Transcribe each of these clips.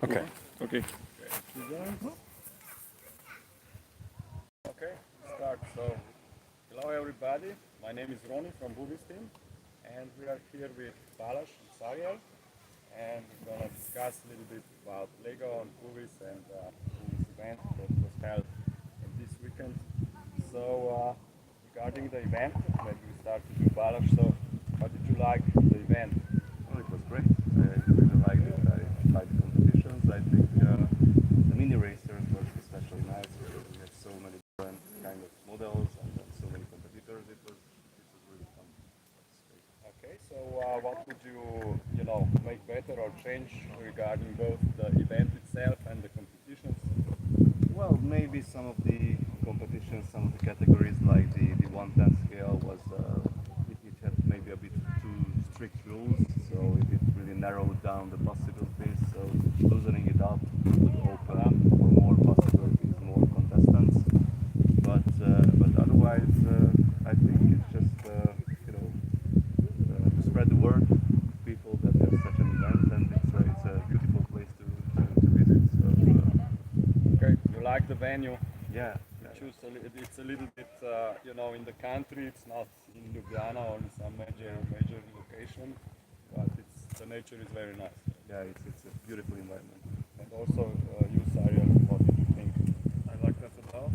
Okay. Okay. Okay, start. So, hello everybody. My name is Ronnie from BuWizzCamp, and we are here with Balázs and Sariel, and we're gonna discuss a little bit about Lego and BuWizz and this event that was held this weekend. So, regarding the event, maybe we start with Balázs. So, how did you like the event? Well, it was great. I really liked it. I liked the competitions. I think the mini racers were especially nice because we had so many different kind of models and so many competitors. It was really fun. Okay, so what would you make better or change regarding both the event itself and the competitions? Well, maybe some of the competitions, some of the categories like the 1/10 scale was it had maybe a bit too strict rules, so it really narrowed down the possibilities. So loosening it up would open for more possibilities, more contestants. But otherwise, I think it's just to spread the word to people that there's such an event, and it's a beautiful place to visit. So Okay, you like the venue? yeah. It's a little bit, in the country. It's not in Ljubljana or in some major location, but the nature is very nice. Yeah, it's a beautiful environment. And also, you, Sariel, what did you think? I like that a lot.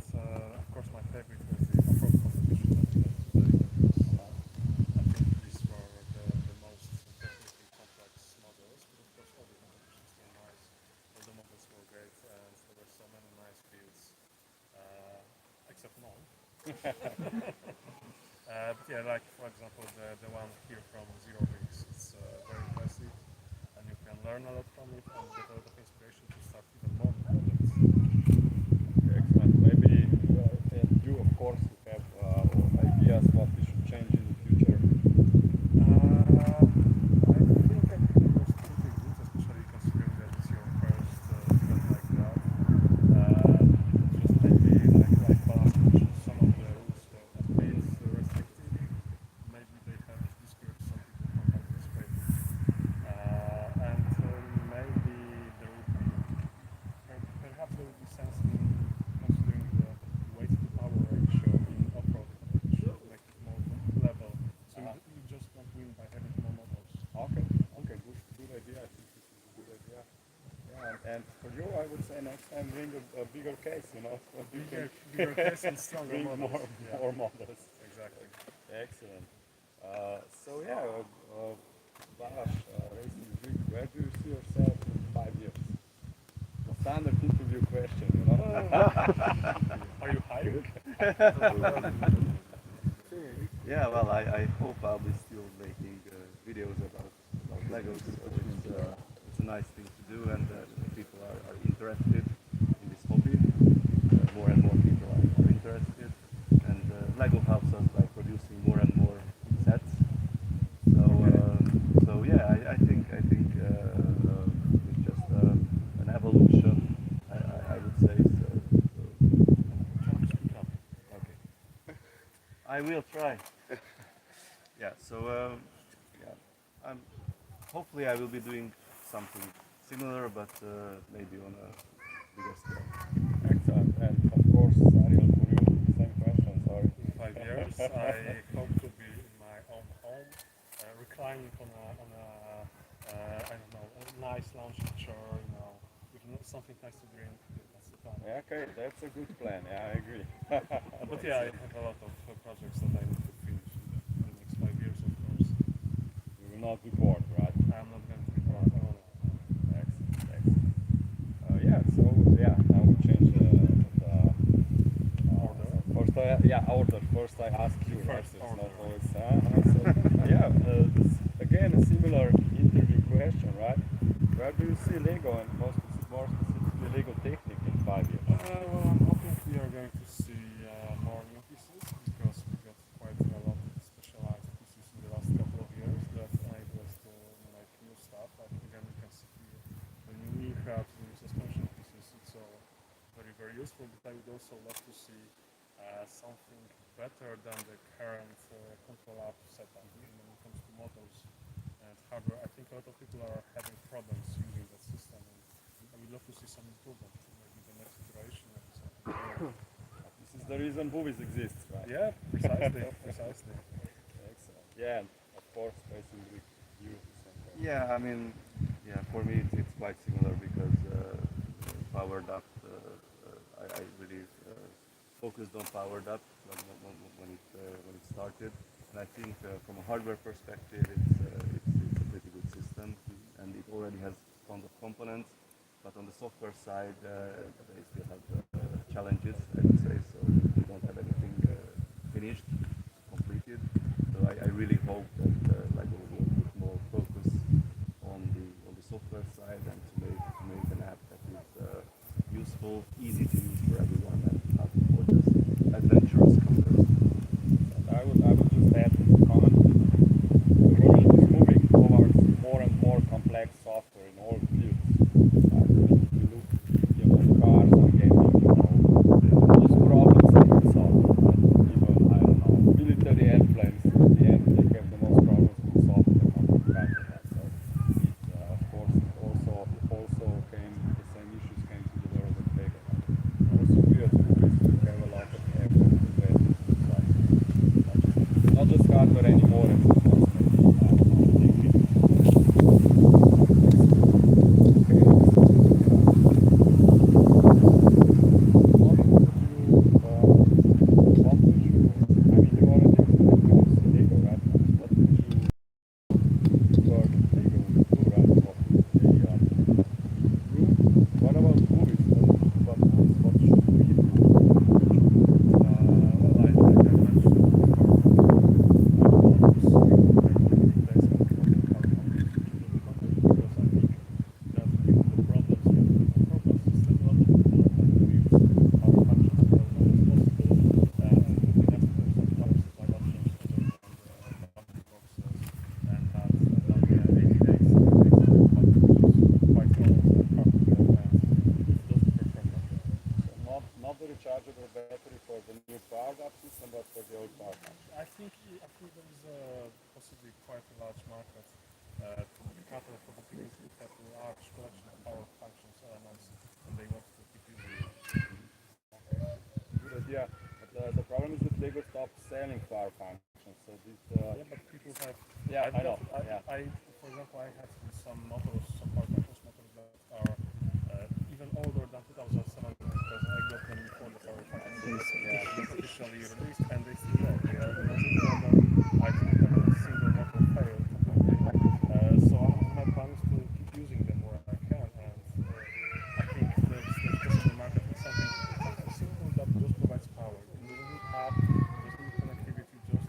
Of course, my favorite was the off-road competition. I think these were the most technically complex models, but of course all the competitions were nice. All the models were great, and there were so many nice fields, except none. But yeah, like for example, the one here from Zero Weeks, it's very impressive, and you can learn a lot from it and get a lot of inspiration to start even more projects. Okay, excellent. Maybe and you, of course, have ideas what we should change in the future. I think everything was pretty good, especially considering that it's your first event like that. Just maybe like Balázs mentioned, some of the rules were a bit restrictive. Maybe they have discouraged some people from participating. And maybe there would be, perhaps there would be sense in considering the weight to power ratio in off-road competition to make it more level. So you just don't win by having more models. Okay, good idea. I think this is a good idea. Yeah, and for you, I would say next time bring a bigger case. So you can Bigger case and stronger bring models. more models. Exactly. Excellent. Balázs, RacingBrick, where do you see yourself in 5 years? The standard interview question. Are you hiring? Yeah, well, I hope I'll be still making videos about Legos. So it's a nice thing to do, and people are interested in this hobby. More and more people are interested, and Lego helps us by producing more and more sets. So yeah, I think it's just an evolution. I would say so. Okay, I will try. Yeah. So yeah, hopefully I will be doing something similar, but maybe on a bigger scale. Excellent. And of course, Sariel, for you, the same question. Sorry. In 5 years, I hope to be in my own home, reclining on a I don't know, a nice lounging chair, with something nice to drink. That's the plan. Yeah, okay, that's a good plan. Yeah, I agree. But yeah, I have a lot of projects that I need to finish in the next 5 years, of course. You will not be bored, right? I'm not going to be bored. I will. Excellent. Now we change the Order. order. First, I ask you. First It's order. not always. Again, a similar interview question, right? Where do you see Lego, and more specifically Lego Technic, in 5 years? Well, I'm hoping we are going to see more new pieces because we got quite a lot of specialized pieces in the last couple of years that enable us to make new stuff. Like again, you can see here the new knee hubs, the new suspension pieces. It's all very, very useful. But I would also love to see something better than the current control app setup when it comes to models and hardware. I think a lot of people are having problems using that system. And some improvement. Maybe the next iteration will be something better. This is the reason BuWizz exists, right? Yeah, precisely, precisely. Excellent. Yeah, and of course, RacingBrick, you. Yeah, I mean, yeah, for me it's quite similar because Power Duct, I really focused on Power Duct when it started, and I think from a hardware perspective, it's a pretty good system, and it already has tons of components. But on the software side, they still have challenges, I would say. So we don't have anything finished, completed. So I really hope that LEGO will put more focus on the software side and to make an app that is useful, easy to use for everyone, and not for just adventurous campers. And I would just add this comment. The world is moving towards more and more complex software in all fields. If you look, cars or gaming, most problems can be solved. But even, I don't know, military airplanes, in the end, they have the most problems to solve in the company behind that. So it, of course, also came, the same issues came to the world of Lego. Also, we as movies, we have a lot of effort to invest in society. Not just hardware anymore, and just what about movies? What should we do? Well, I mentioned Not the rechargeable battery for the new powered up system, but for the old powered up. I think there is possibly quite a large market to cater for the people who have a large collection of power functions elements and they want to keep using it. Good idea. But the problem is that Lego stopped selling power functions. So this. Yeah, but people have. Yeah, I know. For example, I have some motors, some power functions motors that are even older than 2007 because I got them before the power functions officially released, and they still work. They are I didn't have a single motor fail completely. So my plan is to keep using them where I can, and I think there's possible market for something simple that just provides power. You don't need app, just need connectivity, just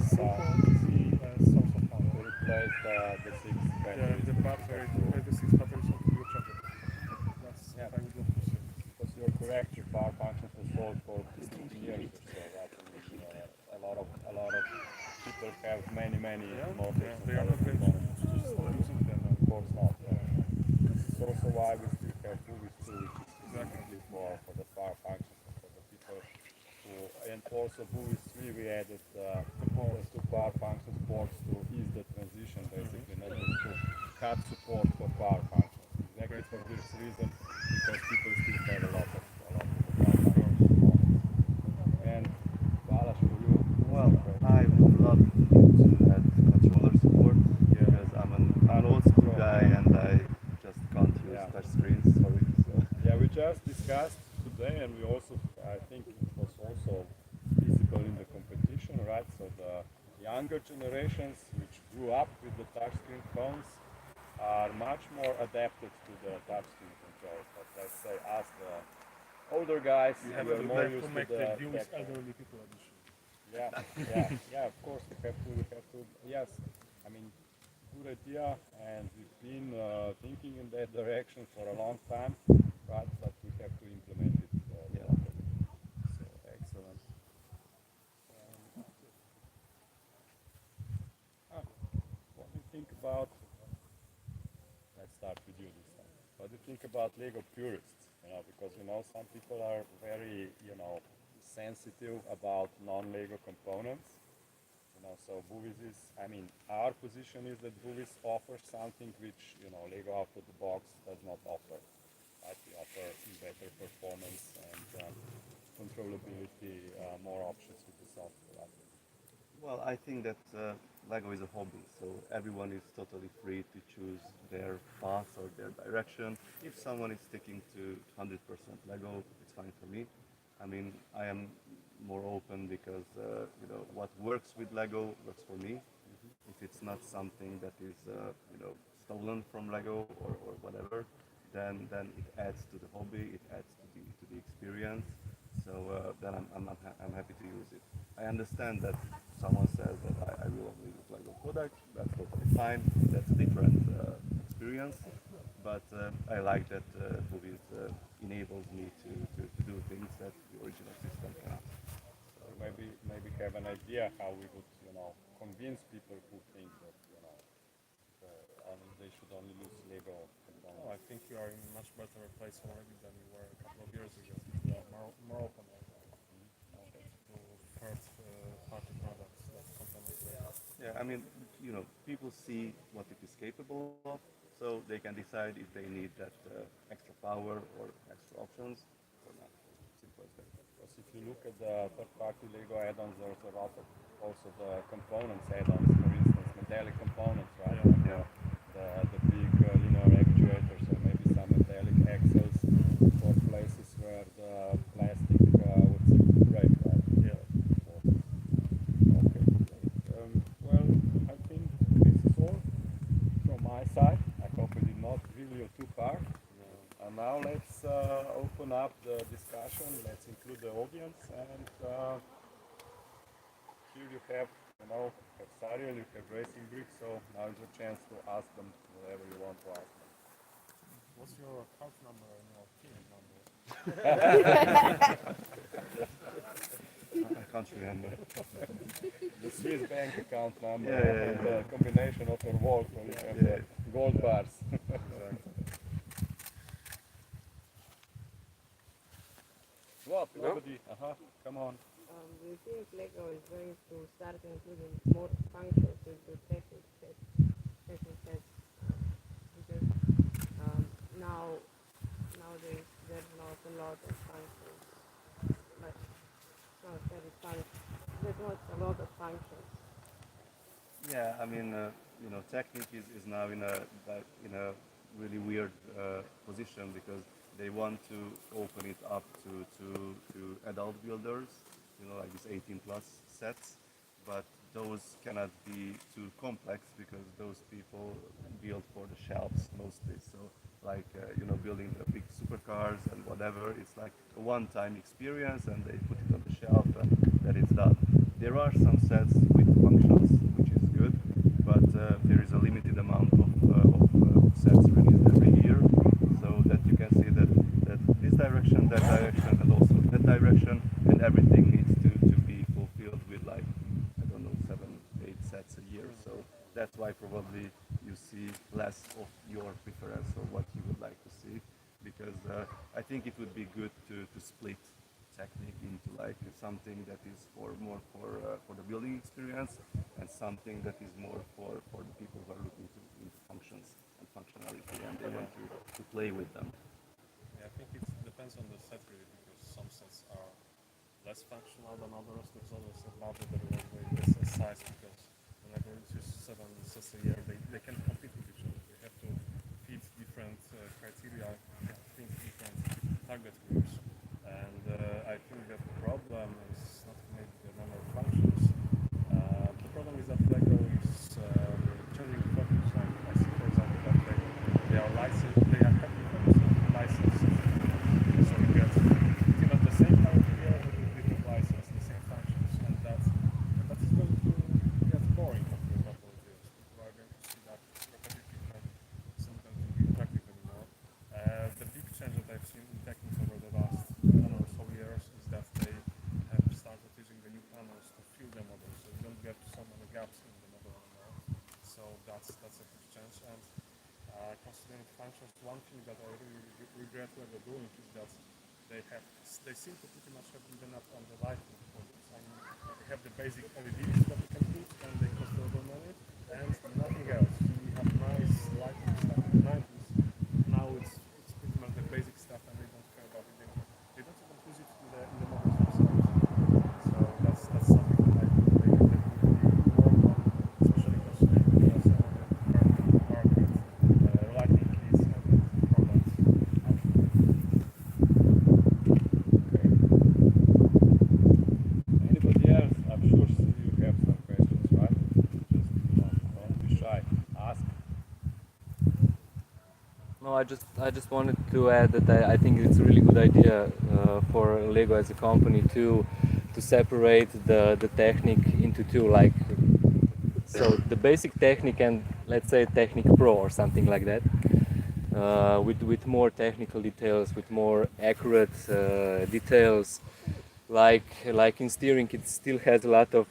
simple, easy source of power. To replace the six batteries. The battery, the 6 batteries onto your charger. That's what I would love to see. Because you're correct, the power functions was sold for 15 years or so. Right? A lot of people have many motors. Yeah, they are not going to just stop using them. Of course not. This is also why we still have movies too, which is specifically for the power functions and for the people who, and also movies 3 we added the power functions ports to ease the transition basically, not just to cut support for power functions. Exactly for this reason, because people still have a lot of power functions. And Balash, for you, Well, I would love you to add controller support because I'm an old school guy and I just can't use touch screens. Sorry. So. yeah, we just discussed today, and we also, I think it was also visible in the competition, right? So the younger generations, which grew up with the touchscreen phones, are much more adapted to the touchscreen controls. But let's say us, the older guys, We have we are to more make used to to make the the viewers tech. elderly people edition. Yeah, of course, we have to, yes, I mean, good idea, and we've been thinking in that direction for a long time, right, but we have to implement it properly. So, excellent. What do you think about, let's start with you this time, what do you think about Lego purists, because, some people are very, sensitive about non-Lego components. So BuWizz is, our position is that BuWizz offers something which, Lego out of the box does not offer. better performance and controllability, more options with the software. Well, I think that Lego is a hobby, so everyone is totally free to choose their path or their direction. If someone is sticking to 100% Lego, it's fine for me. I mean, I am more open because what works with Lego works for me. If it's not something that is stolen from Lego or whatever, then it adds to the hobby, it adds to the experience. So then I'm happy to use it. I understand that someone says that I will only use Lego products. That's totally fine. That's a different experience. But I like that Booviz enables me to do things that the original system cannot. So maybe have an idea how we would convince people who think that they should only use Lego components. Oh, I think you are in a much better place already than you were a couple of years ago. You are more open to third-party products that complement Lego. Yeah, I mean, people see what it is capable of, so they can decide if they need that extra power or extra options or not. Simple as that. Because if you look at the third-party Lego add-ons, there's a lot of also the components add-ons, for instance, metallic components, right? Yeah. The big linear actuators, or maybe some metallic axles for places where the plastic would break, right? Yeah. Okay. Well, I think this is all from my side. I hope we did not grill you too hard. And now let's open up the discussion. Let's include the audience. And here you have, have Sariel, you have RacingBrick. So now is your chance to ask them whatever you want to ask them. What's your account number and your team number? I can't remember. The Swiss bank account number Yeah. and the combination of your wallet where you have the gold bars. What? Nobody? Come on. Do you think Lego is going to start including more functions into technic sets? Because nowadays there's not a lot of functions. Like, not very functions. There's not a lot of functions. Yeah, I mean, Technic is now in a really weird position because they want to open it up to adult builders, like these 18 plus sets, but those cannot be too complex because those people build for the shelves mostly. So like, building the big supercars and whatever, it's like a one-time experience and they put it on the shelf and that it's done. There are some sets with functions, which is good, but there is a limited amount of sets released every year, so that you can see that this direction, that direction, and also that direction, and everything needs to be fulfilled with like, I don't know, 7, 8 sets a year. So that's why probably you see less of your preference or what you would like to see, because I think it would be good to split Technique into like something that is more for the building experience and something that is more for the people who are looking into functions and functionality and they want to play with them. Yeah, I think it depends on the set really, because some sets are less functional than others. There's always a budget that is a size, because when I go to 7 sets a year, they can compete with each other. They have to fit different criteria, think different target groups. And I think that the problem is not maybe the number of functions. The problem is that Lego is changing focus. Like I see, for example, that they are licensed, they are having licensed. So you get pretty much the same idea with different license, the same functions, and that is going to get boring after a couple of years. People are going to see that repetitive and it's not going to be attractive anymore. The big change that I've seen in Technics over the last 10 or so years is that they have started using the new panels to fill the model, so you don't get so many gaps in the model anymore. So that's a huge change. And considering functions, one thing that I really regret Lego doing is that they seem to pretty much have given up on the lighting for this. I mean, they have the basic LEDs that you can put and they cost a lot of money, and nothing else. We have nice lighting stuff in the 90s. Now it's pretty much the basic stuff and they don't care about it I just wanted to add that I think it's a really good idea for Lego as a company to separate the technique into two, like so the basic technique and let's say technique pro or something like that, with more technical details, with more accurate details, like in steering it still has a lot of,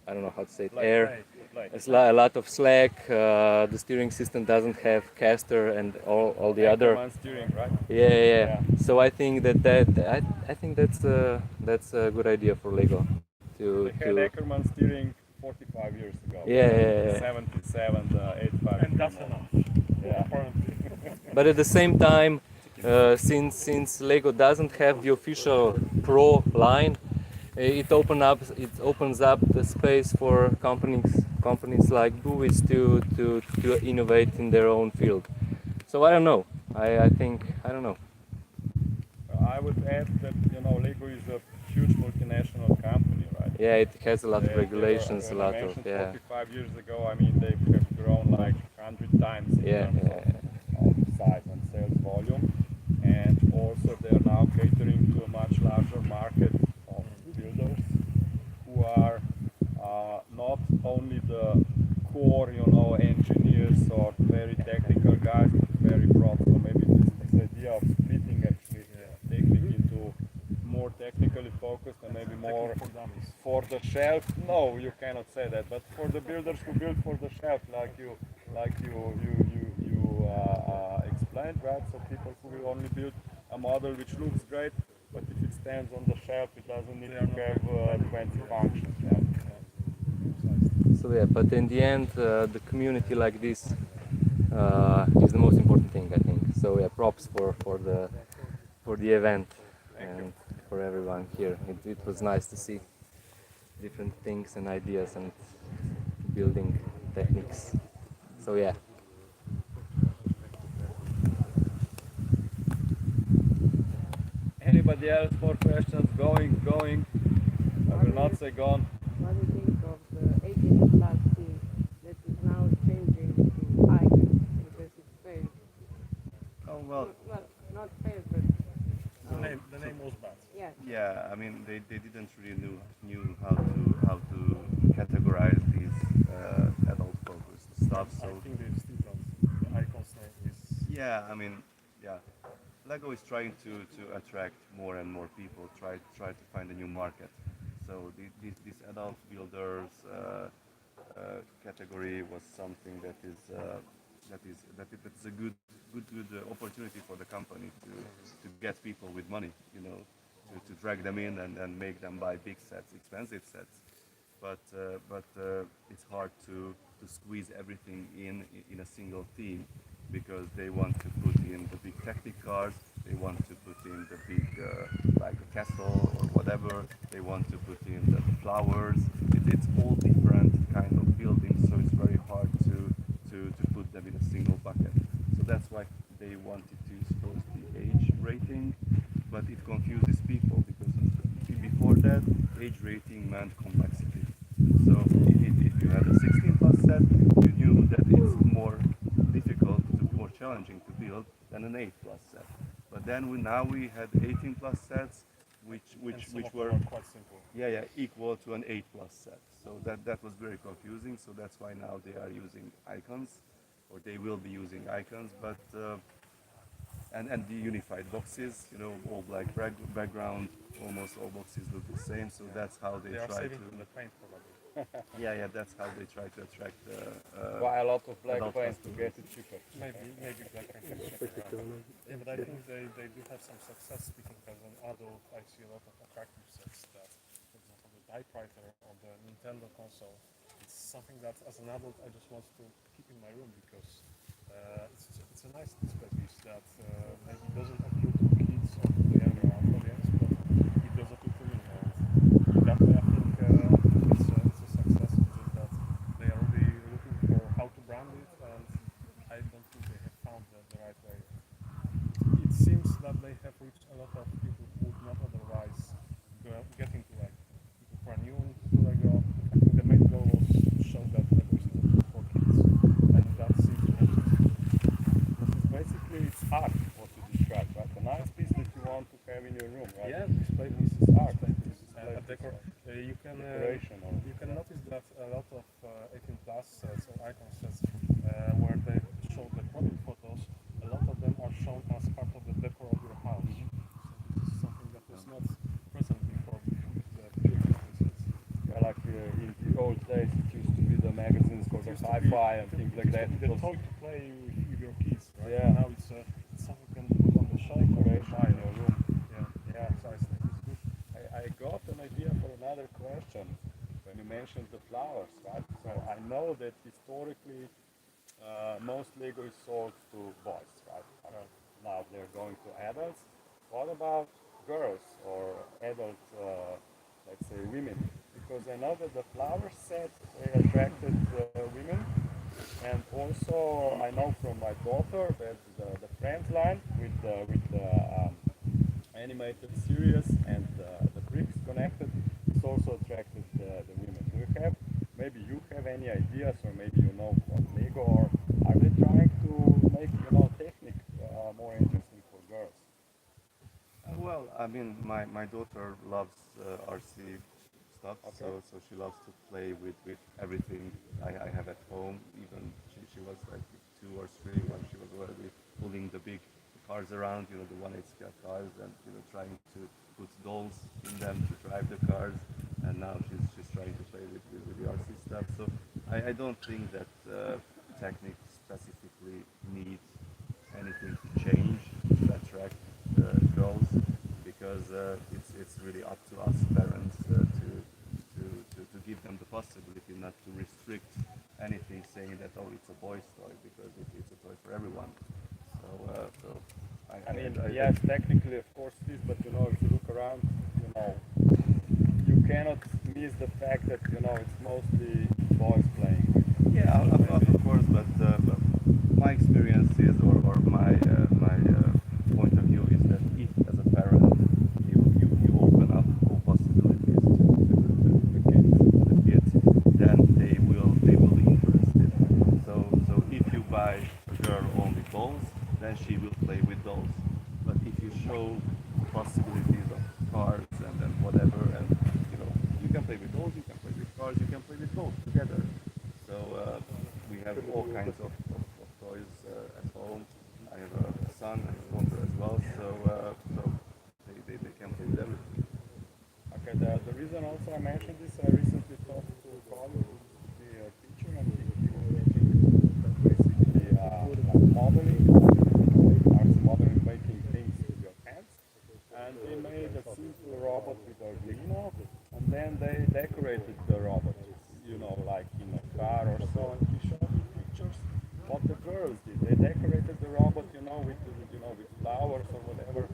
I don't know how to say it, air. It's a lot of slack. The steering system doesn't have caster and all the other. Ackerman steering, right? Yeah. So I think I think that's a good idea for Lego They had Ackerman steering 45 years ago. Yeah. 77, 85. And that's enough. Yeah. Apparently. But at the same time, since Lego doesn't have the official Pro line, it opens up the space for companies like BuWiz to innovate in their own field. So I don't know. I think I don't know. I would add that Lego is a huge multinational company, right? Yeah, it has a lot of They were, regulations, a when I lot of mentioned yeah. 45 years ago, I mean they have grown like 100 times in terms of size and sales volume, and also they are now catering to a much larger market of builders who are not only the core, engineers or very technical guys, but very broad. So maybe this idea of splitting actually technique into more technically focused and maybe more for the shelf. No, you cannot say that. But for the builders who build for the shelf, like you explained, right? So people who will only build a model which looks great, but if it stands on the shelf, it doesn't need to have 20 functions. Yeah. So yeah, but in the end, the community like this is the most important thing, I think. So yeah, props for the event and for everyone here. It was nice to see different things and ideas and building techniques. So yeah. Anybody else? More questions? Going. I will not say gone. What do you think of the 18 plus team that is now changing to icon because it failed? Oh well. Well, not failed, but The name was bad. yeah. Yeah, I mean they didn't really knew how to categorize these adult focused stuff. So I think they still don't. The icon's name is. yeah, I mean yeah, Lego is trying to attract more and more people. Try to find a new market. So this adult builders category was something that is a good opportunity for the company to get people with money, to drag them in and make them buy big sets, expensive sets. But it's hard to squeeze everything in a single team because they want to put in the big technic cars, they want to put in the big like a castle or whatever, they want to put in the flowers. It's all different kind of buildings, so it's very hard to put them in a single bucket. So that's why they wanted to use the age rating, but it confuses people because before that age rating meant complexity. So if you had a 16 plus set, you knew that it's more difficult, more challenging to build than an 8 plus set. But then now we had 18 plus sets, which were quite simple. equal to an 8 plus set. So that was very confusing. So that's why now they are using icons, or they will be using icons. But and the unified boxes, all black background, almost all boxes look the same. So that's how they Are try saving to. the paint probably. That's how they try to attract. Buy a lot of black adult paint to customers. get it cheaper. Maybe black paint is cheaper, right? Yeah, but I think they do have some success. Speaking as an adult, I see a lot of attractive sets that, for example, the typewriter on the Nintendo console. It's something that, as an adult, I just want to keep in my room because it's a nice display piece that maybe doesn't appeal to kids or to the younger audience, but it does appeal to me. And that way, I think it's a success. It's just that they are really looking for how to brand it, and I don't think they have found the right way. It seems that they have reached a lot of people who would not otherwise get into Lego. People who are new to Lego. I think the main goal was to show that Lego is not for kids, and that seems to have succeeded. Basically, it's them in your room, right? Yeah, display pieces, Art. display pieces, Display decor. pieces. Decoration. Or You can notice that a lot of 18 plus sets or icon sets where they show the product photos, a lot of them are shown as part of the decor of your house. So this is something that was not present before with the previous sets. Yeah, like in the old days, it used to be the magazines for the sci-fi and things like that. The toy to play with your kids, right? Yeah. Now it's something you can put on the shelf or Decoration in your room. Yeah, precisely. It's good. I got an idea for another question when you mentioned the flowers, right? So I know that historically most Lego is sold to boys, right? Now they're going to adults. What about girls or adult, let's say women? Because I know that the flower set they attracted women, and also I know from my daughter that the Friends line with the animated series and the bricks connected, it's also attracted the women. Do you have, maybe you have any ideas, or maybe you know from Lego, or are they trying to make technique more interesting for girls? Well, I mean, my daughter loves RC stuff, Okay. so she loves to play with everything I have at home. Even she was like 2 or 3 when she was already pulling the big cars around, the 1/8 scale cars, and trying to put dolls in them to drive the cars. And now she's trying to play with the RC stuff. So I don't think that Technic specifically needs anything to change to attract girls, because it's really up to us parents to give them the possibility, not to restrict anything, saying that it's a boy's toy, because it's a toy for everyone. So I mean, yes, technically, of course, it is, but if you look around, you cannot miss the fact that it's mostly boys playing. Yeah, of course, but my experience is, or my point of view is that if, as a parent, you open up all possibilities to the kids, then they will be interested. So if you buy a girl only dolls, then she will play with dolls. But if you show possibilities of cars and whatever, and you can play with dolls, you can play with cars, you can play with both together. So we have all kinds of toys at home. I have a son and a daughter as well, so they can play with everything. Okay, the reason also I mentioned this, I recently talked to a colleague who's the teacher, and he was making basically like modeling, arts modeling, making things with your hands. And they made a simple robot with Arduino, and then they decorated the robot, like in a car or so. And he showed me pictures what the girls did. They decorated the robot, with flowers or whatever.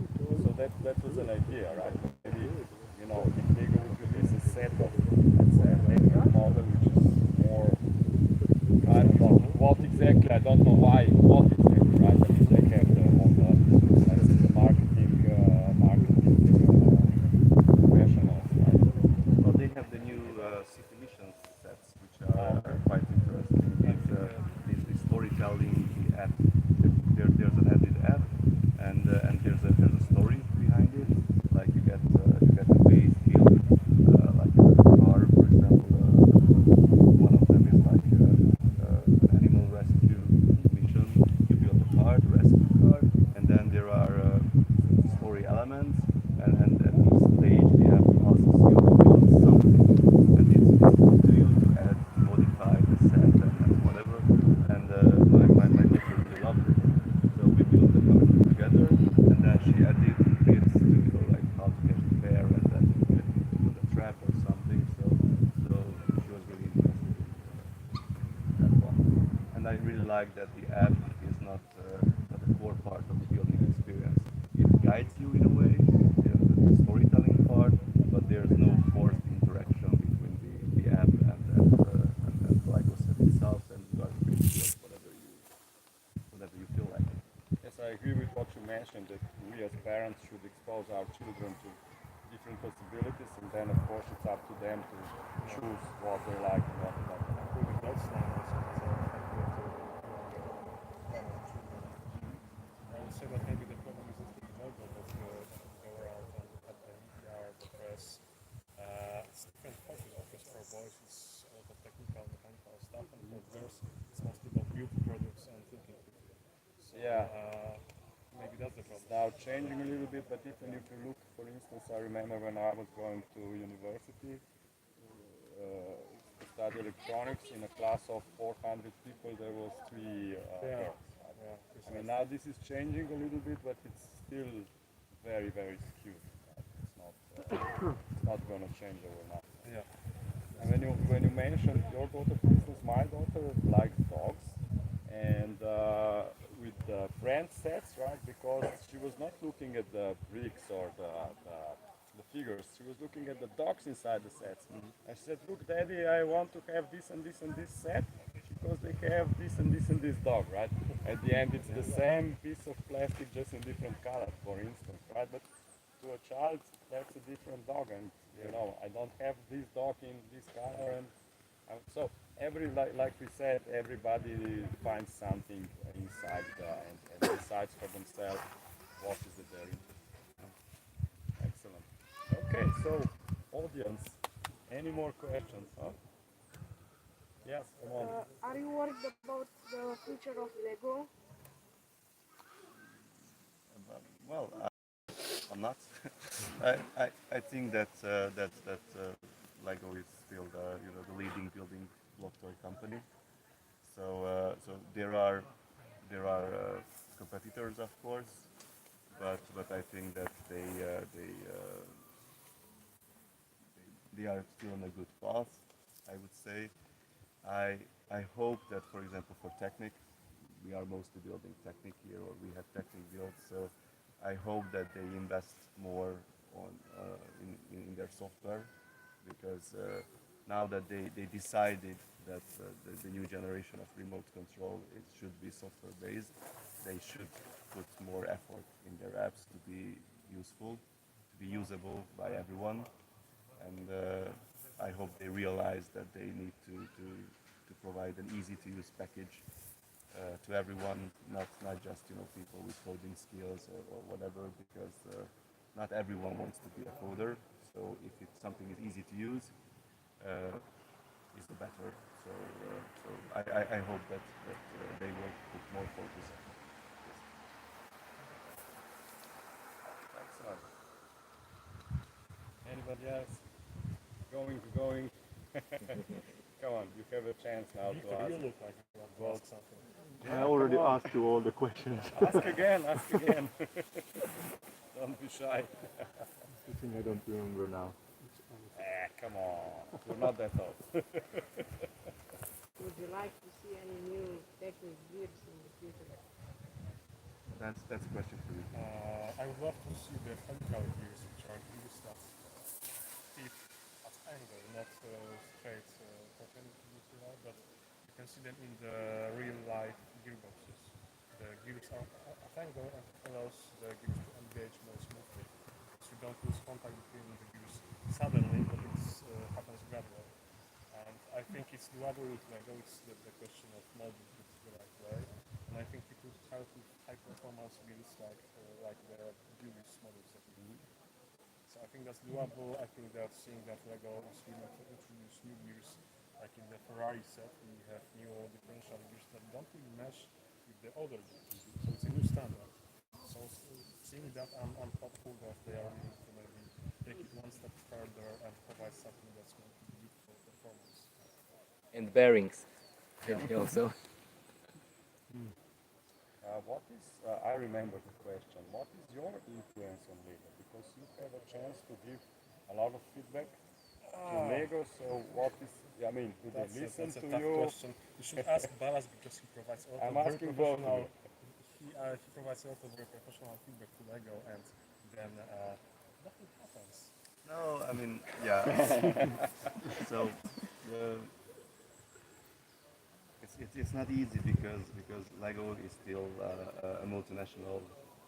So that was an idea, right? Maybe, if Lego would release a set of, let's say, a technical model, which is more, I don't know what exactly, I don't know what exactly, right? I mean, they have all the, let's say, the marketing professionals, right? Well, they have the new city missions sets, which are quite interesting. It's the storytelling, the app. There's an added app, and there's a story behind it. Like you get a base build, like a car, for example. One of them is like an animal rescue mission. You build a car, the rescue car, and then there are story elements, and at each stage they have asks you to build something, and it's up to you to add, modify the set and whatever. And my daughter really loved it, so we built the car together, and then she added bits to like how to catch the bear, and then to get into the trap or something. So she was really interested in that one, and I really like that the app is not a core part of the building experience. It guides you in a way, the storytelling part, but there's no forced interaction between the app and the Lego set itself, and you are free to build whatever you feel like. Yes, I agree with what you mentioned, that we as parents should expose our children to different possibilities, and then of course it's up to them to choose what they like and what they don't like. With the God's line also has a idea to children. I would say that maybe the problem isn't with Lego, but go around build products and thinking quickly. So, Yeah. maybe that's the It's problem. now changing a little bit, but even if you look, for instance, I remember when I was going to university to study electronics, in a class of 400 people, there was three Yeah. girls. Yeah, I mean, now this is changing a little bit, but it's still very, very skewed. It's not going to change overnight. yeah. And when you mentioned your daughter, for instance, my daughter likes dogs, and with the friend sets, right? Because she was not looking at the bricks or the figures. She was looking at the dogs inside the sets. And she said, "Look, Daddy, I want to have this and this and this set because they have this and this and this dog, right?" At the end, it's the same piece of plastic, just in different colors, for instance, right? But to a child, that's a different dog, and you know, I don't have this dog in this color, and so like we said, everybody finds something inside and decides for themselves what is it they're interested in. Excellent. Okay, so audience, any more questions? Huh? Yes, come on. Are you worried about the future of Lego? Well, I'm not. I think that Lego is still the leading building block toy company. So there are competitors, of course, but I think that they are still on a good path. I would say. I I hope that, for example, for Technic, we are mostly building Technic here, or we have Technic built. So I hope that they invest more on in their software, because now that they decided that the new generation of remote control, it should be software based, they should put more effort in their apps to be useful, to be usable by everyone, and I hope they realize that they need to provide an easy to use package to everyone, not just people with coding skills or whatever, because not everyone wants to be a coder. So if it's something is easy to use, is the better. So I hope that they will put more focus on this. Excellent. Anybody else? Going. Come on, you have a chance now to Victor, ask. you look like you want to ask something. I already asked you all the questions. Ask again, ask again. Don't be shy. I think I don't remember now. Come on, you're not that old. Would you like to see any new technique gears in the future? That's a question for you. I would love to see the helical gears, which are gears that fit at angle, not straight perpendicular, but you can see them in the real life gearboxes. The gears are at angle and it allows the gears to engage more smoothly. So you don't lose contact between the gears suddenly, but it happens gradually. And I think it's doable with Lego. It's the question of molding it the right way. And I think it would help with high performance builds like the Buick models that we do. So I think that's doable. I think that seeing that Lego is willing to introduce new gears, like in the Ferrari set, we have new differential gears that don't really mesh with the older gears. So it's a new standard. So seeing that, I'm hopeful that they are willing to maybe take it one step further and provide something that's going to be good for performance. And bearings. Maybe also. I remember the question. What is your influence on Lego? Because you have a chance to give a lot of feedback to Lego. So what is? I mean, do they listen That's a to tough you? question. You should ask Balas because he provides a lot I'm of very asking both of professional. you. He provides a lot of very professional feedback to Lego, and then nothing happens. No, I mean, yeah. So it's not easy because Lego is still a multinational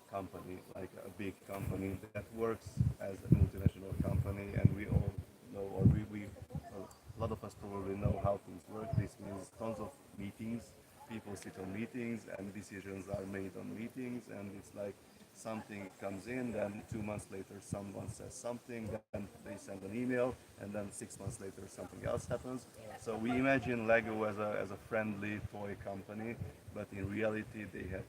company, like a big company that works as a multinational company, and we all know, or well, a lot of us probably know how things work. This means tons of meetings. People sit on meetings, and decisions are made on meetings, and it's like something comes in, then 2 months later someone says something, then they send an email, and then 6 months later something else happens. So we imagine Lego as a friendly toy company, but in reality they have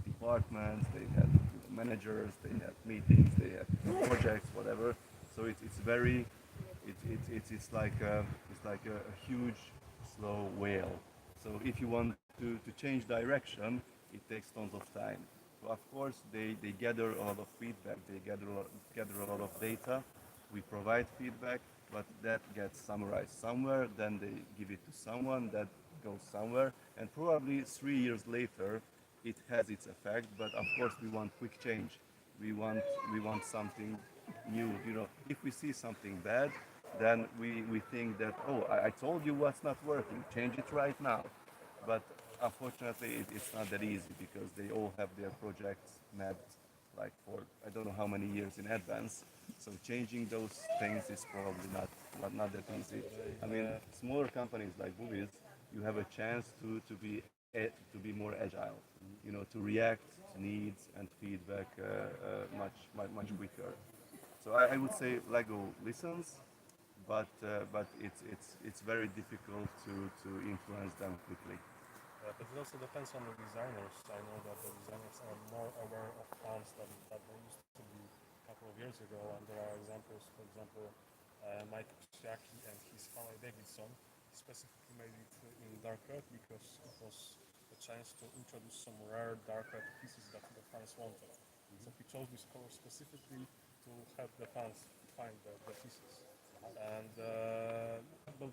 departments, they have managers, they have meetings, they have projects, whatever. So it's very, it's like a huge slow whale. So if you want to change direction, it takes tons of time. So of course they gather a lot of feedback, they gather a lot of data. We provide feedback, but that gets summarized somewhere, then they give it to someone, that goes somewhere, and probably 3 years later it has its effect. But of course we want quick change. We want something new. If we see something bad, then we think that, oh, I told you what's not working, change it right now. But unfortunately it's not that easy, because they all have their projects mapped like for I don't know how many years in advance. So changing those things is probably not that easy. I mean, smaller companies like BuWiz, you have a chance to be more agile, to react to needs and feedback much quicker. So I would say Lego listens, but it's very difficult to influence them quickly. But it also depends on the designers. I know that the designers are more aware of fans than they used to be a couple of years ago. And there are examples, for example, Mike Psiaki and his Harley Davidson specifically made it in dark red because it was a chance to introduce some rare dark red pieces that the fans wanted. So he chose this color specifically to help the fans find the pieces. And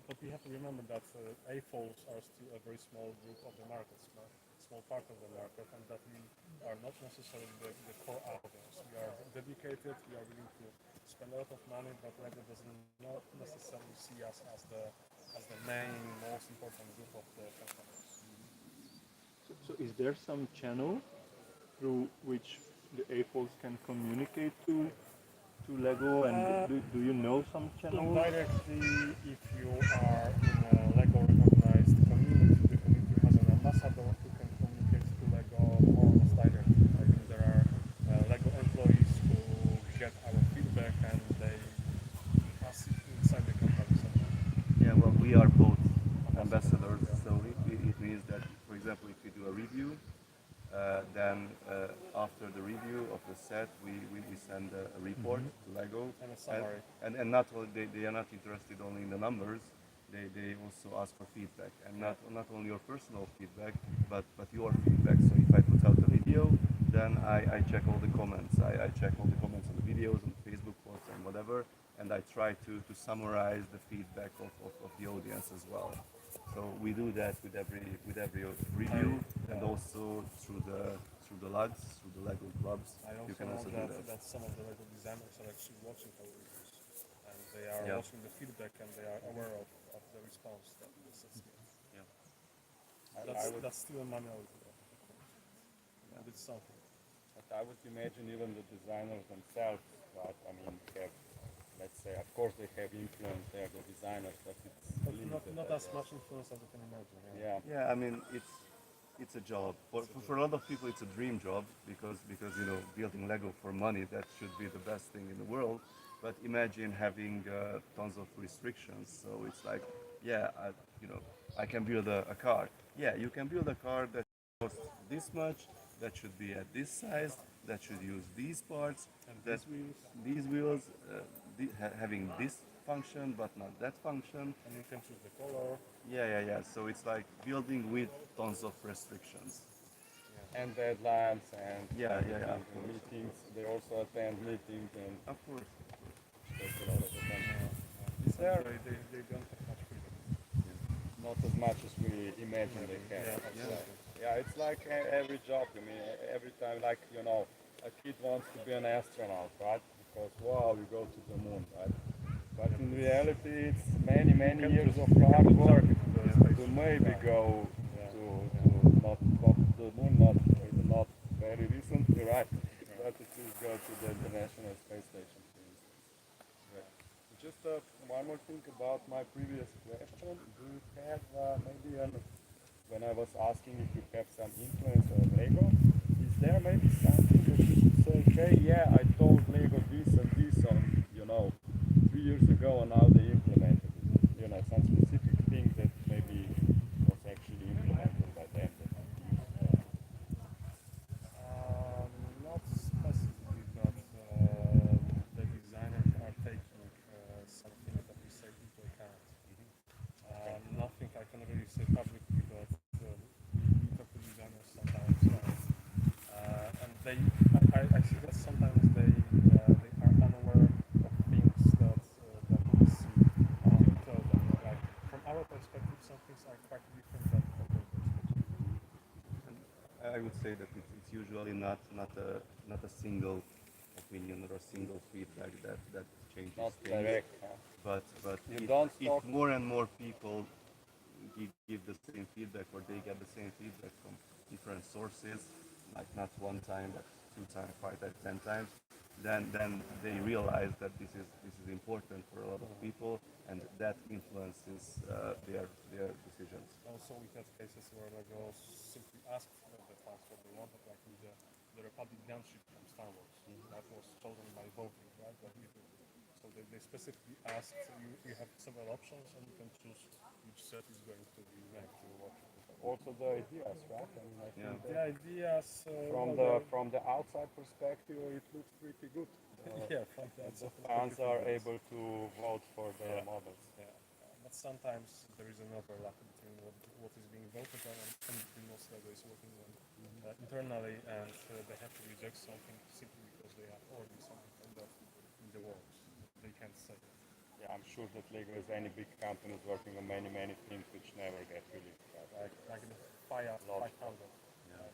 but we have to remember that AFOLs are still a very small group of the market, small part of the market, and that we are not necessarily the core audience. We are dedicated, we are willing to spend a lot of money, but Lego does not necessarily see us as the main, most important group of the customers. So is there some channel through which the AFOs can communicate to Lego, and do you know some channel? Indirectly, if you are in a Lego recognized community, the community has an ambassador who can communicate to Lego more or less directly. I think there are Lego employees who get our feedback and they pass it inside the company somehow. Yeah, well, we are both ambassadors, so it means that, for example, if we do a review, then after the review of the set, we send a report to Lego. And a summary. And not only, they are not interested only in the numbers, they also ask for feedback. And not only your personal feedback, but your feedback. So if I put out a video, then I check all the comments. I check all the comments on the videos, on Facebook posts and whatever, and I try to summarize the feedback of the audience as well. So we do that with every review, and also through the LUGs, through the Lego clubs. I also You can know also do that some of the Lego designers are actually watching our reviews, and they are Yeah. watching the feedback and they are aware of the response that the sets get. Yeah. That's still a minority, of course. But it's something. But I would imagine even the designers themselves, right? I mean, have, let's say, of course they have influence, they are the designers, but it's But limited. not I as guess. much influence as you can imagine. Yeah. Yeah, I mean it's a job. For a lot of people it's a dream job, because building Lego for money, that should be the best thing in the world. But imagine having tons of restrictions. So it's like, yeah, I can build a car. Yeah, you can build a car that costs this much, that should be at this size, that should use these parts, And that these wheels having this function but not that function. And you can choose the color. Yeah. So it's like building with tons of restrictions. And deadlines and Yeah, and of course. meetings. They also attend meetings and Of course. take a lot of attention. Is there They don't have much freedom. not as much as we imagine they have? Yeah, absolutely. Yeah, it's like every job. I mean, every time, like, a kid wants to be an astronaut, right? Because, wow, you go to the moon, right? But in reality, it's many years of hard work to maybe go to not the moon, not very recently, right? But at least go to the International Space Station, for instance. Yeah. Just one more thing about my previous question. Do you have maybe when I was asking if you have some influence on Lego, is there maybe something that you say that it's usually not a single opinion or a single feedback that changes Not things. direct. Huh? But You don't if talk. more and more people give the same feedback, or they get the same feedback from different sources, like not one time but 2 times, 5 times, 10 times, then they realize that this is important for a lot of people, and that influences their decisions. Also, we had cases where Lego simply asked the fans what they wanted, like with the Republic gunship from Star Wars. That was chosen by voting, right? So they specifically asked, you have several options and you can choose which set is going to be next. Also the ideas, right? I mean, I think The ideas from the outside perspective, it looks pretty good. yeah, from the The fans are able to vote for the models. Yeah. But sometimes there is an overlap between what is being voted on and between what Lego is working on internally, and they have to reject something simply because they have already something kind of in the works. They can't say it. Yeah, I'm sure that Lego is any big company is working on many things which never get released. Right? Like the Fire 500. Yeah.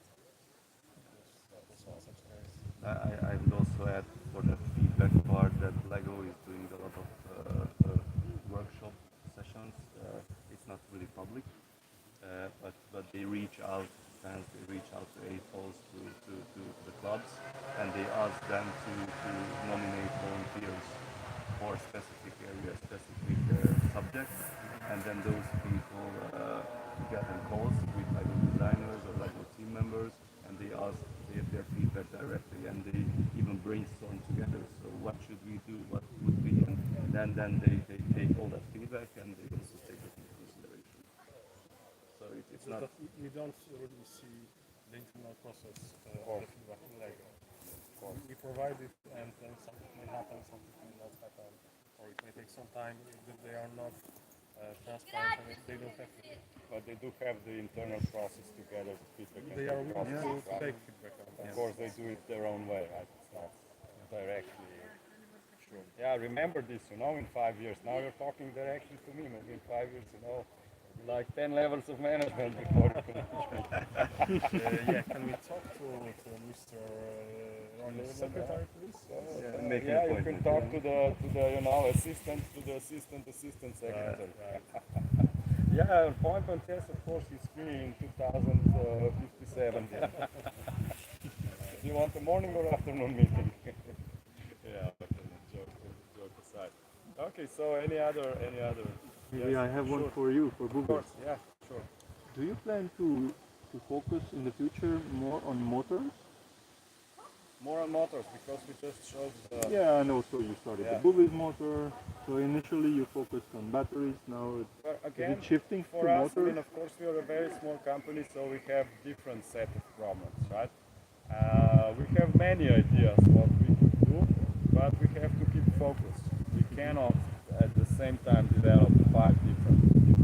That was such a case. I would also add for that feedback part that Lego is doing a lot of workshop sessions. It's not really public, but they reach out to fans, they reach out to AFOs, to the clubs, and they ask them to nominate volunteers for specific areas, specific subjects, and then those people get in calls with Lego designers or Lego team members, and they ask their feedback directly, and they even brainstorm together. So what should we do? What would be? And then they take all that feedback and they also take it into consideration. So it's not. That we don't really see the internal process of the feedback in Lego. We provide it, and then something may happen, something may not happen, or it may take some time if they are not transparent and they don't have to. But they do have the internal process together, feedback and They are willing process, to right? take feedback on that. Of course, they do it their own way, right? It's not directly. Sure. Yeah, remember this, in 5 years. Now you're talking directly to me. Maybe in 5 years, like 10 levels of management before you can teach me. Yeah, can we talk to Mr. Ronnie's secretary, please? Make an Yeah, you appointment. can talk to the assistant secretary. Right. Yeah, appointment, yes, of course, is free in 2057. Do you want a morning or afternoon meeting? Yeah, okay, joke aside. Okay, so any other? Maybe Yes, I have one sure. for you, for Of Google. course, yeah, sure. Do you plan to focus in the future more on motors? More on motors, because we just showed the... Yeah, and also you started Yeah. the BuWiz motor. So initially you focused on batteries. Now But is again, it shifting for to us, I motors? mean, of course, we are a very small company, so we have different set of problems, right? We have many ideas what we could do, but we have to keep focused. We cannot at the same time develop 5 different things.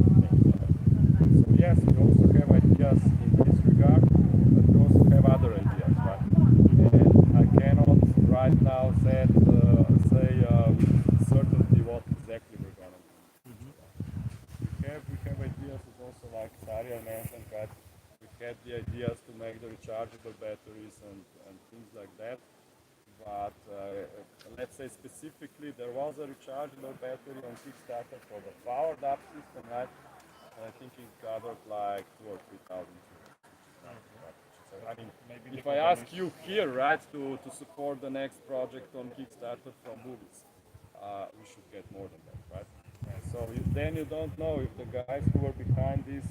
So yes, we also have ideas in this regard, but we also have other ideas, right? And I cannot right now say with certainty what exactly we're gonna do. We have ideas, it's also like Sariel mentioned, right? We had the ideas to make the rechargeable batteries and things like that. But let's say specifically, there was a rechargeable battery on Kickstarter for the powered up system, right? And I think it covered like 2,000 or 3,000. So, I mean, Maybe if I ask you here, right, to support the next project on Kickstarter from movies, we should get more than that, right? So then you don't know if the guys who were behind this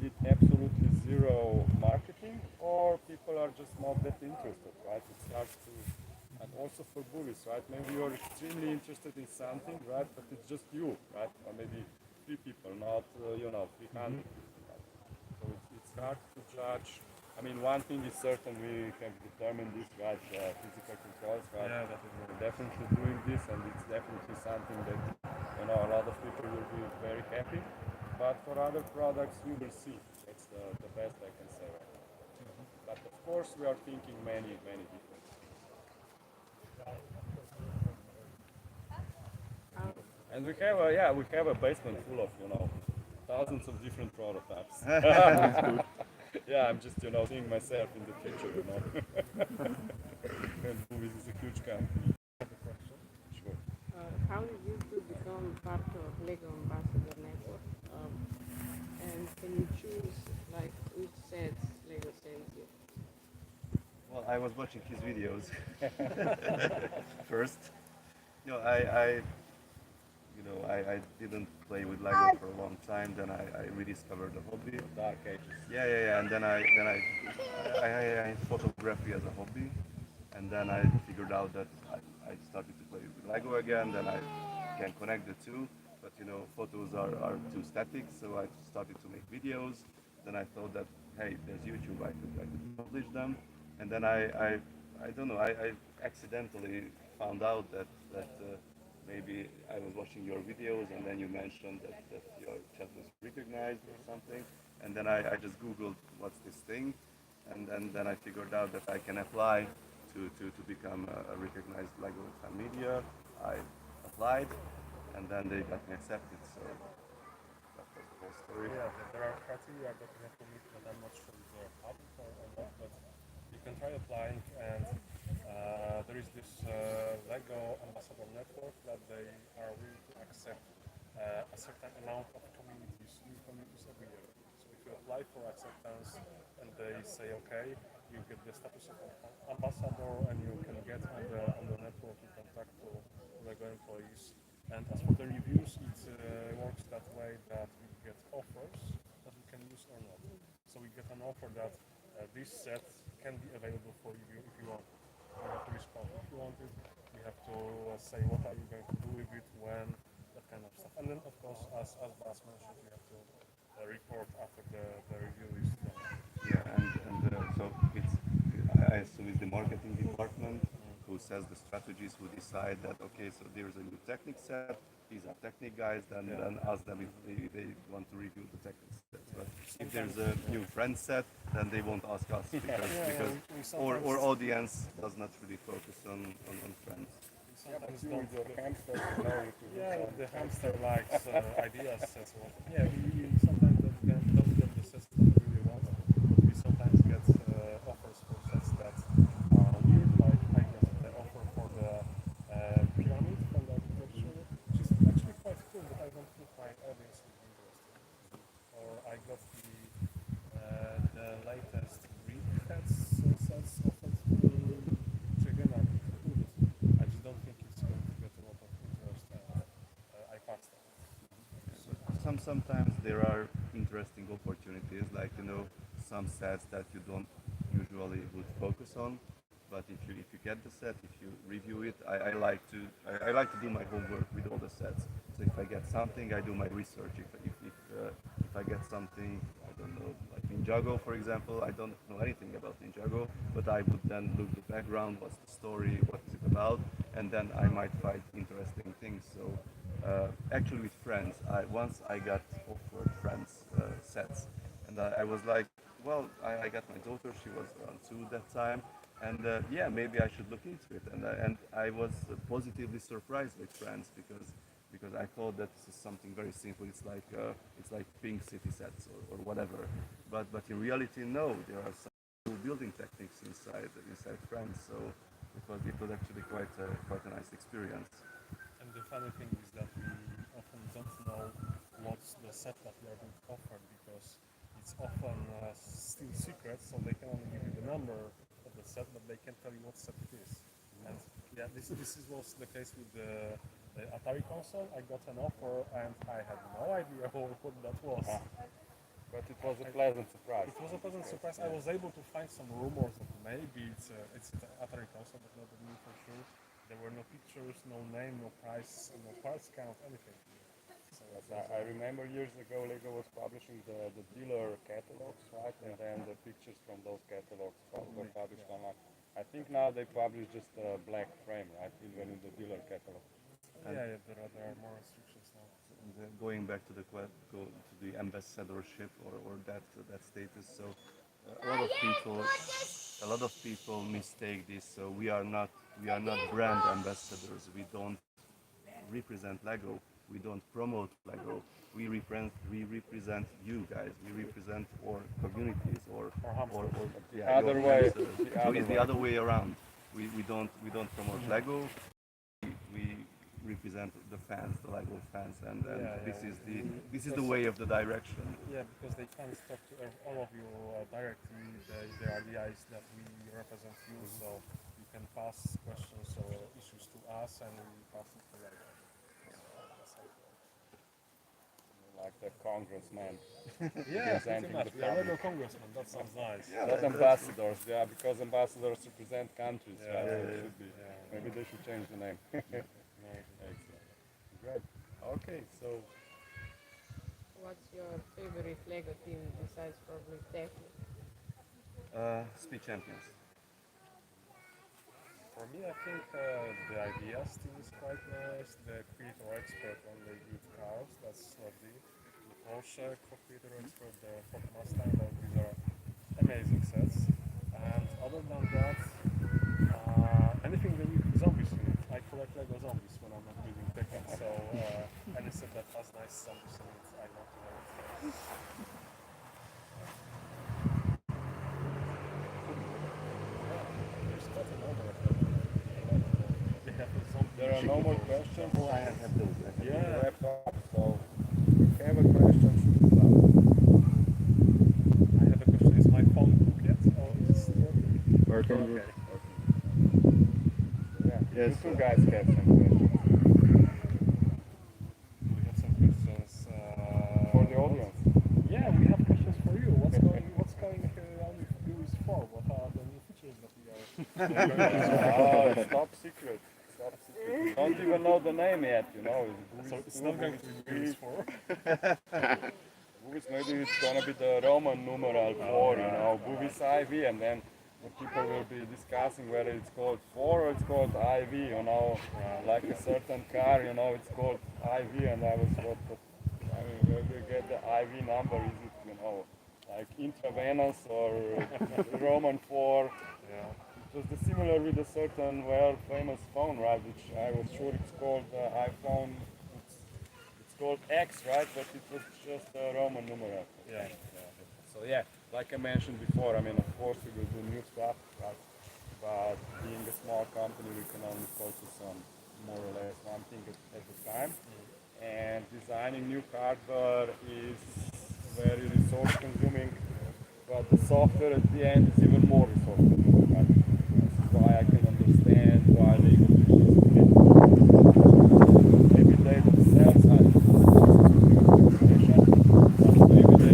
did absolutely zero marketing, or people are just not that interested, right? It's hard to, and also for movies, right? Maybe you're extremely interested in something, right? But it's just you, right? Or maybe 3 people, not 300 people, right? So it's hard to judge. I mean, one thing is certain, we have determined this, right? Physical controls, right? Yeah, that is We're definitely doing this, and it's definitely something that a lot of people will be very happy. But for other products, we will see. That's the best I can say right now. But of course, we are thinking many different things. And we have a basement full of thousands of different prototypes. Yeah, I'm just seeing myself in the future. And Buwiz is a huge company. Sure. How did you two become part of Lego Ambassador Network? And can you choose like which sets Lego sends you? Well, I was watching his videos first. I didn't play with Lego for a long time. Then I rediscovered the hobby. Dark Ages. Yeah. And then I had photography as a hobby, and then I figured out that I started to play with Lego again. Then I can connect the two, but photos are too static, so I started to make videos. Then I thought that hey, there's YouTube, I could publish them, and then I don't know, I accidentally found out that maybe I was watching your videos and then you mentioned that your chat was recognized or something, and then I just googled what's this thing, and then I figured out that I can apply to become a recognized Lego fan media. I applied, and then they got me accepted, so that was the whole story. Yeah, there are criteria that you have to meet, but I'm not sure if they are public or not. But you can try applying, and there is this Lego Ambassador Network that they are willing to accept a certain amount of communities, new communities every year. So if you apply for acceptance and they say okay, you get the status of ambassador and you can get on the network, you can talk to Lego employees. And as for the reviews, it works that way that we get offers that we can use or not. So we get an offer that this set can be available for you if you want it. You have to respond if you want it. You have to say what are you going to do with it, when, that kind of stuff. And then of course, as Bas mentioned, we have to report after the review is done. Yeah, and so I assume it's the marketing department who says the strategies, who decide that okay, so there's a new technic set. These are technic guys. Then ask them if they want to review the technic sets. But if there's a new friend set, then they won't ask us because our audience does not really focus on friends. Yeah, but Sometimes you don't. with your hamster, you know you to do Yeah, something. the hamster likes ideas and so on. Yeah, we sometimes don't get the sets that we really want, but we sometimes get offers for sets that are weird. Like I get the offer for the pyramid from the architecture, which is actually quite cool, but I don't think my audience would be interested. Or I got the latest Greek sets offered to again are cool, but I just don't think it's going to get a lot of interest. I passed on it. Sometimes there are interesting opportunities, like some sets that you don't usually would focus on. But if you get the set, if you review it, I like to do my homework with all the sets. So if I get something, I do my research. If I get something, I don't know, like Ninjago, for example, I don't know anything about Ninjago, but I would then look the background, what's the story, what is it about, and then I might find interesting things. So actually, with friends, once I got offered friends sets, and I was like, well, I got my daughter. She was around 2 that time, and yeah, maybe I should look into it. And I was positively surprised with friends because I thought that this is something very simple. It's like Pink City sets or whatever. But in reality, no. There are some cool building techniques inside friends. So it was actually quite a nice experience. And the funny thing is that we often don't know what's the set that we are being offered because it's often still secret, so they can only give you the number of the set, but they can't tell you what set it is. And yeah, this was the case with the Atari console. I got an offer and I had no idea what that was. But it was a pleasant surprise. It was a pleasant surprise. I was able to find some rumors that maybe it's an Atari console, but nobody knew for sure. There were no pictures, no name, no price, no parts count, anything. So I remember years ago Lego was publishing the dealer catalogs, right? And then the pictures from those catalogs were published online. I think now they publish just a black frame, right? Even in the dealer catalog. yeah, there are more restrictions now. And going back to the ambassadorship or that status, so a lot of people mistake this. So we are not brand ambassadors. We don't represent Lego. We don't promote Lego. We represent you guys. We represent our communities or yeah, Other your way- hamsters. the So other it's way. the other way around. We don't promote Lego. We represent the fans, the Lego fans, and this is the way of the direction. Yeah, because they can't talk to all of you directly. The idea is that we represent you, so you can pass questions or issues to us, and we pass it to Lego. Like the congressman. Yeah, Representing pretty much. the We are public. Lego congressmen. That sounds nice. Not ambassadors, yeah, because ambassadors represent countries, Yeah, right? So yeah, it should be. yeah. Maybe they should change the name. Excellent. Great. Okay, so What's your favorite Lego team besides probably Technic? Speed champions. For me, I think the ideas team is quite nice. The creator expert when they give cars, that's lovely. The Porsche for creator expert, the Ford Mustang, these are amazing sets. And other than that, anything that with zombies in it. I collect Lego zombies when I'm not building tickets, so any set that has nice zombies in it, I want to know it. There's quite a number of them. They have a zombie there are no more chicken questions. Oh, I have those. I have Yeah. Wrap up. So if you have a question, shoot it out. I have a question. Is my phone hooked yet? Or is it still working? Working. Okay. Yeah. Yes, You two sir. guys have some questions We have some questions. for the audience. Yeah, we have questions for you. What's going on with BuWizzCamp? What are the new features that we are Oh, it's top secret. Top secret. You don't even know the name yet, you know. So it's not going to be BuWizzCamp. Maybe it's gonna be the Roman numeral 4, you know, Buvis IV, and then the people will be discussing whether it's called 4 or it's called IV, you know, like a certain car, you know, it's called IV, and I was where do you get the IV number? Is it, you know, like intravenous or Roman 4? Yeah. It was similar with a certain famous phone, right? Which I was sure it's called iPhone. It's called X, right? But it was just a Roman numeral. Yeah. So yeah, like I mentioned before, I mean, of course we will do new stuff, right? But being a small company, we can only focus on more or less one thing at a time. And designing new hardware is very resource consuming, but the software at the end is even more resource consuming. Right? This is why I can understand why Lego pushes maybe they themselves are but maybe they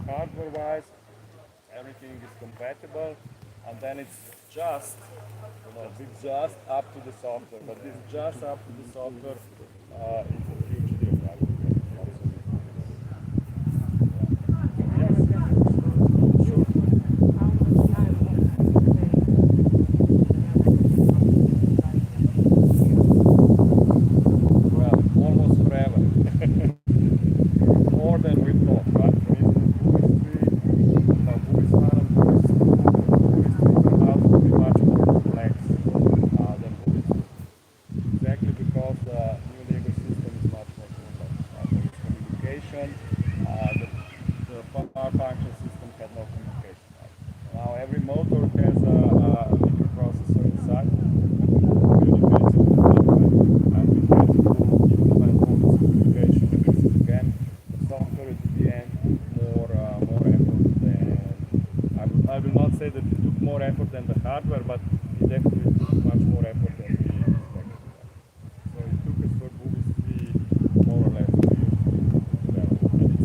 hardware-wise, everything is compatible, and then it's just, it's just up to the software. But this just up to the software is a huge deal, right? How much time Well, almost forever. More than we thought, right? For instance, BuWizzCamp and BuWizzCamp turn out to be much more complex than BuWizzCamp. Exactly because the new Lego system is much more complex. Right? There is communication. The power function system had no communication. Right? Now every motor has a microprocessor inside. Communicates with the hardware, and we have to implement all this communication. This is again the software at the end more effort than I will not say that it took more effort than the hardware, but it definitely took much more effort than we expected. So it took us for BuWizzCamp more or less 2 years to develop. And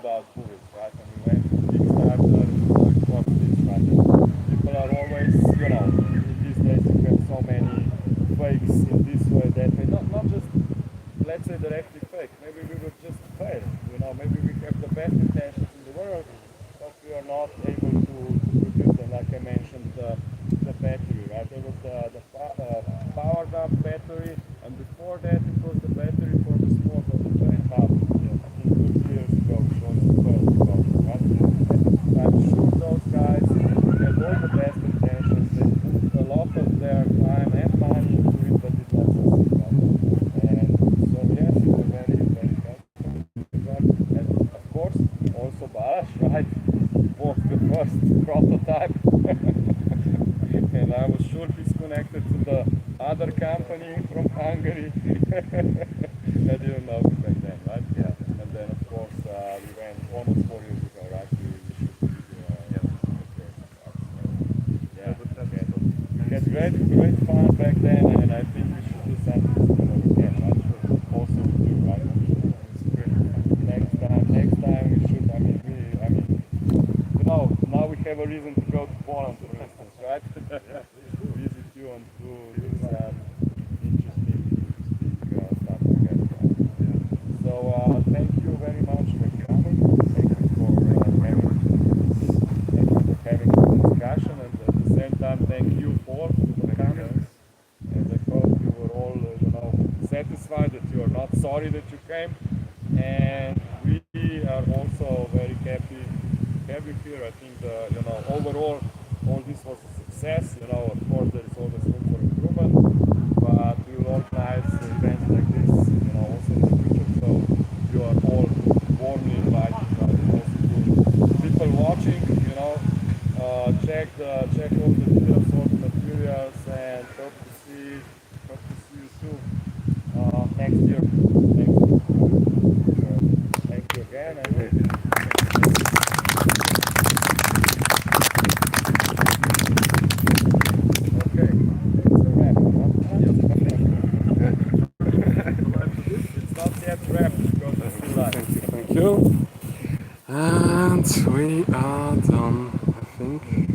about BuWizz, right? And we went to Kickstarter, for this, right? People are always, in these days you have so many fakes in this way, that way. Not just, let's say, directly fake. Maybe we would just fail. Maybe we have the best intentions in the world, but we are not able to produce them. Like I mentioned, the battery, right? There was the powered up battery, and before that it was the battery for the small of the train hub. I think 2 years ago it was the first copy, right? I'm sure those guys had all the best intentions. They put a lot of their time and money into it, but it was succeed, right? And so yes, it was very, very helpful. And of course, also Balázs, right? Was the first prototype. And I was sure he's connected to the other company from Hungary. I didn't know it back then, right? Yeah. And then of course we went almost 4 years ago, right? We had great fun back then, and I think we should do something similar again, right? Also with you, right? Next time we should. Now we have a reason to go to Poland, for instance, right? Visit you and do some interesting stuff together. So thank you very much for coming. Thank you for having a discussion, and at the same time, thank you for coming. And I hope you were all, satisfied that you are not sorry that you came. And we are also very happy to have you here. I think overall all this was a success. Of course there is always room for improvement, but we will organize events like this, also in the future. So you are all warmly invited. But also to people watching, check all the videos, all the materials, and hope to see you too next year. Thank you again. Okay, it's a wrap. It's not yet wrapped because it's still live. Thank you. And we are done, I think.